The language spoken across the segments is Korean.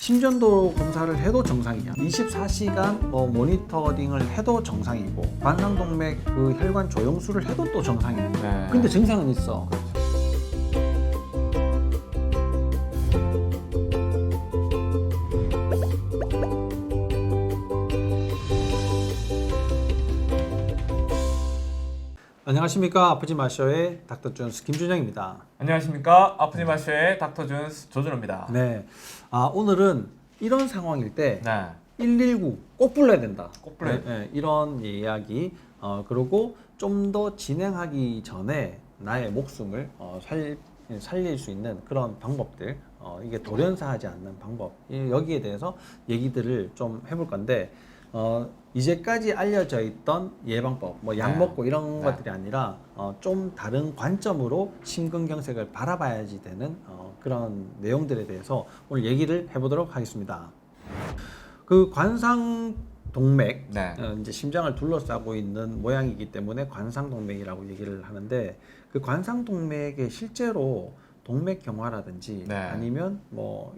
심전도 검사를 해도 정상이야. 24시간 모니터링을 해도 정상이고, 관상동맥 그 혈관 조영수를 해도 또 정상이야. 네. 근데 증상은 있어. 안녕하십니까. 아프지 마쇼의 닥터 존스 김준영입니다. 안녕하십니까. 아프지 마쇼의 닥터 존스 조준호입니다. 네. 오늘은 이런 상황일 때 네. 119 꼭 불러야 된다. 꼭 불러야 네, 이런 이야기. 그리고 좀 더 진행하기 전에 나의 목숨을 살릴 수 있는 그런 방법들, 이게 돌연사하지 않는 방법, 여기에 대해서 얘기들을 좀 해볼 건데, 이제까지 알려져 있던 예방법, 약 네. 먹고 이런 네. 것들이 아니라 좀 다른 관점으로 심근경색을 바라봐야지 되는 그런 내용들에 대해서 오늘 얘기를 해보도록 하겠습니다. 그 관상동맥, 네. 이제 심장을 둘러싸고 있는 모양이기 때문에 관상동맥이라고 얘기를 하는데, 그 관상동맥에 실제로 동맥경화라든지 네. 아니면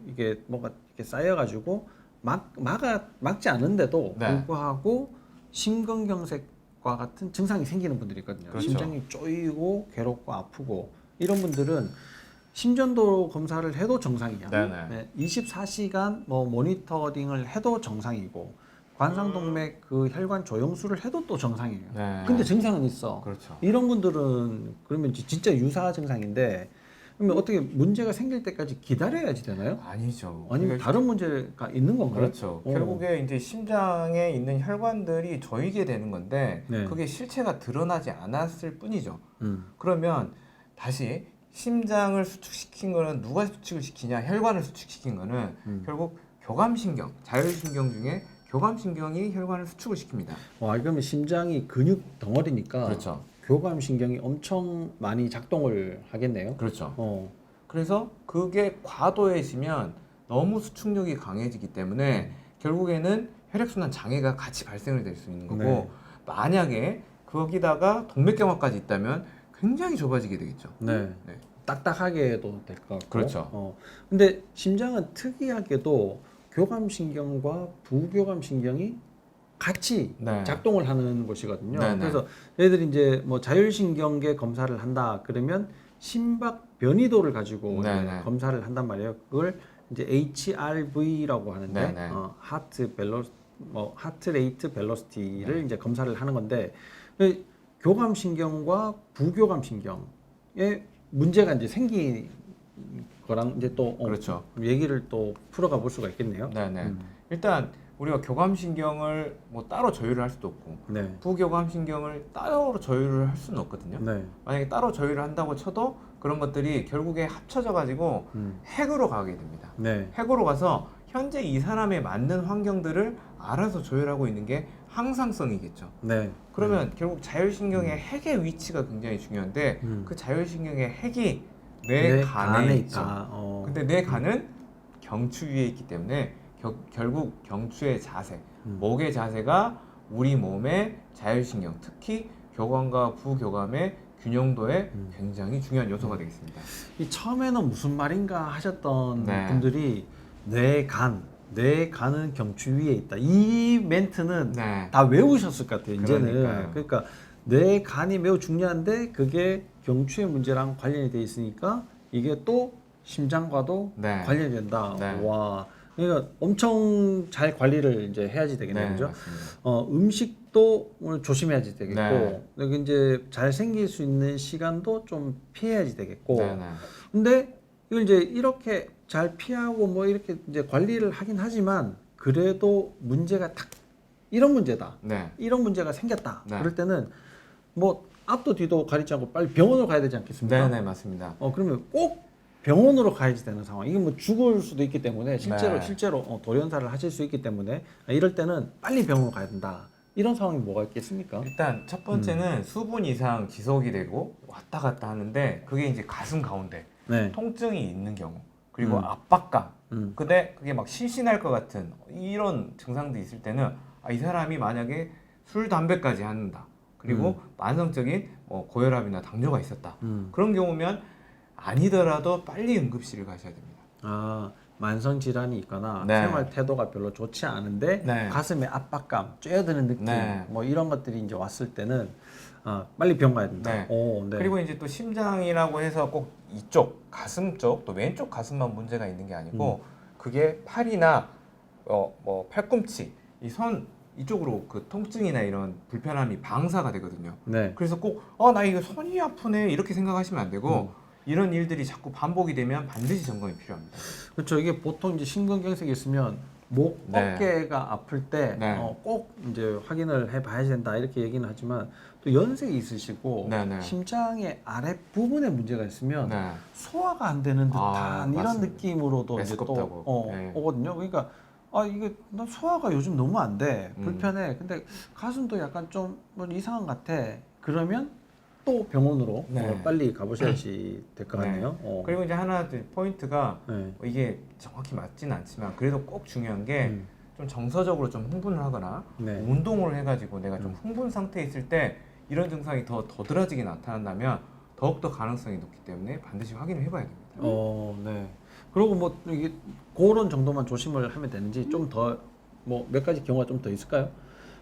이게 뭐가 이렇게 쌓여가지고 막지 않은데도 네. 불구하고 심근경색과 같은 증상이 생기는 분들이 있거든요. 그렇죠. 심장이 쪼이고 괴롭고 아프고 이런 분들은 심전도 검사를 해도 정상이야. 네네. 네, 24시간 모니터링을 해도 정상이고, 관상동맥 그 혈관 조영수를 해도 또 정상이에요. 네. 근데 증상은 있어. 그렇죠. 이런 분들은 그러면 진짜 유사 증상인데, 그러면 어떻게 문제가 생길 때까지 기다려야지 되나요? 아니죠. 아니면 그러니까 다른 문제가 있는 건가요? 그렇죠. 결국에 이제 심장에 있는 혈관들이 조이게 되는 건데 네. 그게 실체가 드러나지 않았을 뿐이죠. 음. 그러면 다시 심장을 수축시킨 거는 누가 수축을 시키냐? 혈관을 수축시킨 거는 결국 교감신경, 자율신경 중에 교감신경이 혈관을 수축을 시킵니다. 그러면 심장이 근육 덩어리니까 그렇죠. 교감신경이 엄청 많이 작동을 하겠네요. 그렇죠. 어. 그래서 그게 과도해지면 너무 수축력이 강해지기 때문에 결국에는 혈액순환 장애가 같이 발생을 될 수 있는 거고, 네. 만약에 거기다가 동맥경화까지 있다면 굉장히 좁아지게 되겠죠. 네. 네. 딱딱하게도 될 것 같고. 그렇죠. 근데 심장은 특이하게도 교감신경과 부교감신경이 같이 네. 작동을 하는 곳이거든요. 네네. 그래서 얘들이 이제 자율신경계 검사를 한다 그러면 심박 변이도를 가지고 이제 네네. 검사를 한단 말이에요. 그걸 이제 HRV라고 하는데, 네네. 하트 레이트 벨로시티를 이제 검사를 하는 건데, 그 교감신경과 부교감신경에 문제가 이제 생긴 거랑 이제 또 그렇죠. 얘기를 또 풀어가 볼 수가 있겠네요. 네네. 일단 우리가 교감신경을 뭐 따로 조율을 할 수도 없고 네. 부교감신경을 따로 조율을 할 수는 없거든요. 네. 만약에 따로 조율을 한다고 쳐도 그런 것들이 결국에 합쳐져 가지고 핵으로 가게 됩니다. 네. 핵으로 가서 현재 이 사람에 맞는 환경들을 알아서 조율하고 있는 게 항상성이겠죠. 네. 그러면 결국 자율신경의 핵의 위치가 굉장히 중요한데 그 자율신경의 핵이 뇌 간에 있죠. 있다. 근데 뇌 간은 경추 위에 있기 때문에 결국 경추의 자세, 목의 자세가 우리 몸의 자율신경, 특히 교감과 부교감의 균형도에 굉장히 중요한 요소가 되겠습니다. 이 처음에는 무슨 말인가 하셨던 네. 분들이 뇌간은 경추 위에 있다. 이 멘트는 네. 다 외우셨을 것 같아요. 이제는. 그러니까요. 그러니까 뇌간이 매우 중요한데 그게 경추의 문제랑 관련이 돼 있으니까 이게 또 심장과도 네. 관련이 된다. 네. 와. 그러니까 엄청 잘 관리를 이제 해야지 되겠네요. 네, 그죠? 맞습니다. 음식도 조심해야지 되겠고, 네. 여기 이제 잘 생길 수 있는 시간도 좀 피해야지 되겠고. 네, 네. 근데 이걸 이제 이렇게 잘 피하고 뭐 이렇게 이제 관리를 하긴 하지만 그래도 문제가 딱 이런 문제다. 네. 이런 문제가 생겼다. 네. 그럴 때는 뭐 앞도 뒤도 가리지 않고 빨리 병원으로 가야 되지 않겠습니까? 네, 네, 맞습니다. 그러면 꼭 병원으로 가야지 되는 상황. 이게 뭐 죽을 수도 있기 때문에 네. 실제로 돌연사를 하실 수 있기 때문에 이럴 때는 빨리 병원으로 가야 된다. 이런 상황이 뭐가 있겠습니까? 일단 첫 번째는 수분 이상 지속이 되고 왔다 갔다 하는데 그게 이제 가슴 가운데 네. 통증이 있는 경우, 그리고 압박감, 근데 그게 막 실신할 것 같은 이런 증상도 있을 때는 이 사람이 만약에 술, 담배까지 한다. 그리고 만성적인 고혈압이나 당뇨가 있었다. 그런 경우면 아니더라도 빨리 응급실을 가셔야 됩니다. 만성 질환이 있거나 네. 생활 태도가 별로 좋지 않은데 네. 가슴에 압박감, 쬐어드는 느낌, 네. 뭐 이런 것들이 이제 왔을 때는 빨리 병 가야 된다. 네. 네. 그리고 이제 또 심장이라고 해서 꼭 이쪽 가슴 쪽, 또 왼쪽 가슴만 문제가 있는 게 아니고 그게 팔이나 뭐 팔꿈치, 이 손 이쪽으로 그 통증이나 이런 불편함이 방사가 되거든요. 네. 그래서 꼭 나 이거 손이 아프네 이렇게 생각하시면 안 되고 이런 일들이 자꾸 반복이 되면 반드시 점검이 필요합니다. 그렇죠. 이게 보통 이제 심근경색이 있으면 목, 네. 어깨가 아플 때 꼭 네. 이제 확인을 해봐야 된다 이렇게 얘기는 하지만 또 연색이 있으시고 네, 네. 심장의 아랫 부분에 문제가 있으면 네. 소화가 안 되는 듯한 이런 맞습니다. 느낌으로도 이제 또 메스껍다고. 네. 오거든요. 그러니까 이게 나 소화가 요즘 너무 안 돼, 불편해. 음. 근데 가슴도 약간 좀 뭐 이상한 것 같아. 그러면 또 병원으로 네. 빨리 가보셔야지 될 것 같네요. 그리고 이제 하나 포인트가 네. 이게 정확히 맞지는 않지만 그래도 꼭 중요한 게 좀 정서적으로 좀 흥분을 하거나 네. 운동을 해가지고 내가 좀 흥분 상태에 있을 때 이런 증상이 더 도드라지게 나타난다면 더욱더 가능성이 높기 때문에 반드시 확인을 해봐야 됩니다. 네. 그리고 뭐 이게 그런 정도만 조심을 하면 되는지 좀 더 뭐 몇 가지 경우가 좀 더 있을까요?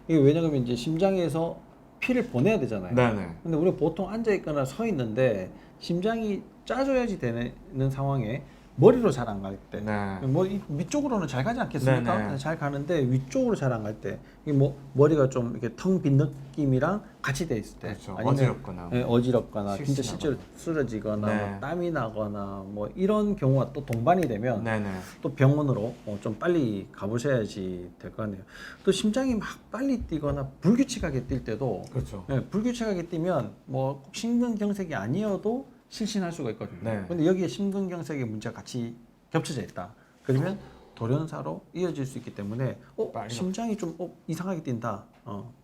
이게 왜냐하면 이제 심장에서 피를 보내야 되잖아요. 네네. 근데 우리가 보통 앉아 있거나 서 있는데 심장이 짜줘야지 되는 상황에 머리로 잘 안 갈 때, 네. 뭐 위쪽으로는 잘 가지 않겠습니까? 네네. 잘 가는데 위쪽으로 잘 안 갈 때, 이게 뭐 머리가 좀 이렇게 텅 빈 느낌이랑 같이 돼 있을 때, 그렇죠. 아니면 어지럽거나. 어지럽거나 진짜 실신하거나. 실제로 쓰러지거나 네. 뭐 땀이 나거나 뭐 이런 경우가 또 동반이 되면 네네. 또 병원으로 좀 빨리 가보셔야지 될 것 같네요. 또 심장이 막 빨리 뛰거나 불규칙하게 뛸 때도 그렇죠. 불규칙하게 뛰면 뭐 꼭 심근경색이 아니어도 실신할 수가 있거든요. 네. 근데 여기에 심근경색의 문제가 같이 겹쳐져 있다. 그러면 돌연사로 이어질 수 있기 때문에 빨리 심장이 좀 이상하게 뛴다.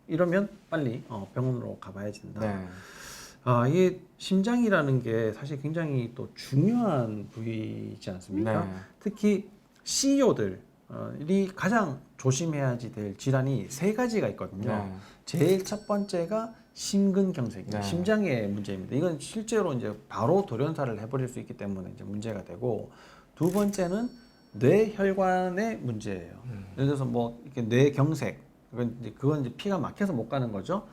이러면 빨리 병원으로 가봐야 된다. 네. 이게 심장이라는 게 사실 굉장히 또 중요한 부위이지 않습니까? 네. 특히 CEO들이 가장 조심해야지 될 질환이 세 가지가 있거든요. 네. 제일 첫 번째가 심근경색이에요. 네. 심장의 문제입니다. 이건 실제로 이제 바로 돌연사를 해버릴 수 있기 때문에 이제 문제가 되고, 두 번째는 뇌혈관의 문제예요. 예를 들어서 뭐 이렇게 뇌경색, 그건 이제 피가 막혀서 못 가는 거죠.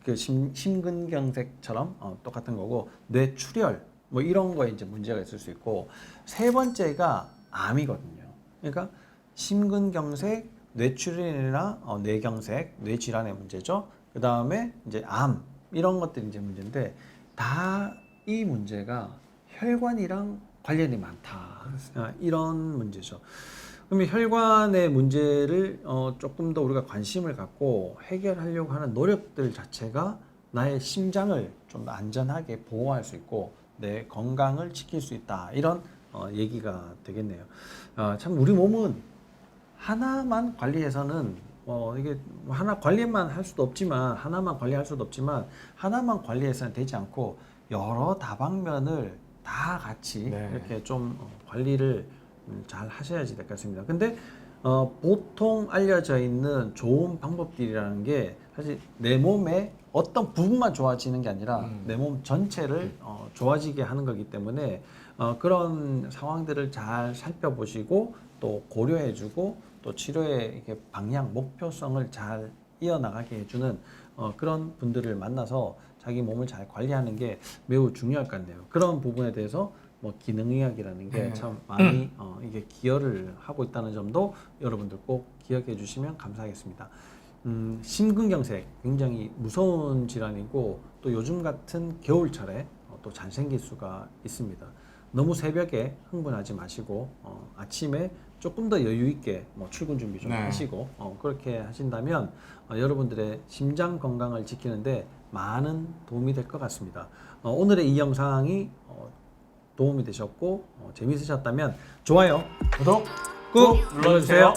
그 심근경색처럼 똑같은 거고, 뇌출혈 뭐 이런 거에 이제 문제가 있을 수 있고, 세 번째가 암이거든요. 그러니까 심근경색, 뇌출혈이나 뇌경색, 뇌질환의 문제죠. 그 다음에 이제 암 이런 것들이 이제 문제인데, 다 이 문제가 혈관이랑 관련이 많다. 이런 문제죠. 그러면 혈관의 문제를 조금 더 우리가 관심을 갖고 해결하려고 하는 노력들 자체가 나의 심장을 좀 안전하게 보호할 수 있고 내 건강을 지킬 수 있다. 이런 얘기가 되겠네요. 참 우리 몸은 하나만 관리해서는 이게 하나 관리만 할 수도 없지만 하나만 관리할 수도 없지만 하나만 관리해서는 되지 않고 여러 다방면을 다 같이 네. 이렇게 좀 관리를 잘 하셔야지 될 것 같습니다. 근데 보통 알려져 있는 좋은 방법들이라는 게 사실 내 몸의 어떤 부분만 좋아지는 게 아니라 내 몸 전체를 좋아지게 하는 거기 때문에 그런 상황들을 잘 살펴보시고 또 고려해주고 또 치료의 이렇게 방향, 목표성을 잘 이어나가게 해주는 그런 분들을 만나서 자기 몸을 잘 관리하는 게 매우 중요할 것 같네요. 그런 부분에 대해서 뭐 기능의학이라는 게 참 많이 이게 기여를 하고 있다는 점도 여러분들 꼭 기억해 주시면 감사하겠습니다. 심근경색 굉장히 무서운 질환이고 또 요즘 같은 겨울철에 또 잘 생길 수가 있습니다. 너무 새벽에 흥분하지 마시고 아침에 조금 더 여유 있게 뭐 출근 준비 좀 네. 하시고 그렇게 하신다면 여러분들의 심장 건강을 지키는데 많은 도움이 될 것 같습니다. 오늘의 이 영상이 도움이 되셨고 재미있으셨다면 좋아요, 구독 꾹 눌러주세요.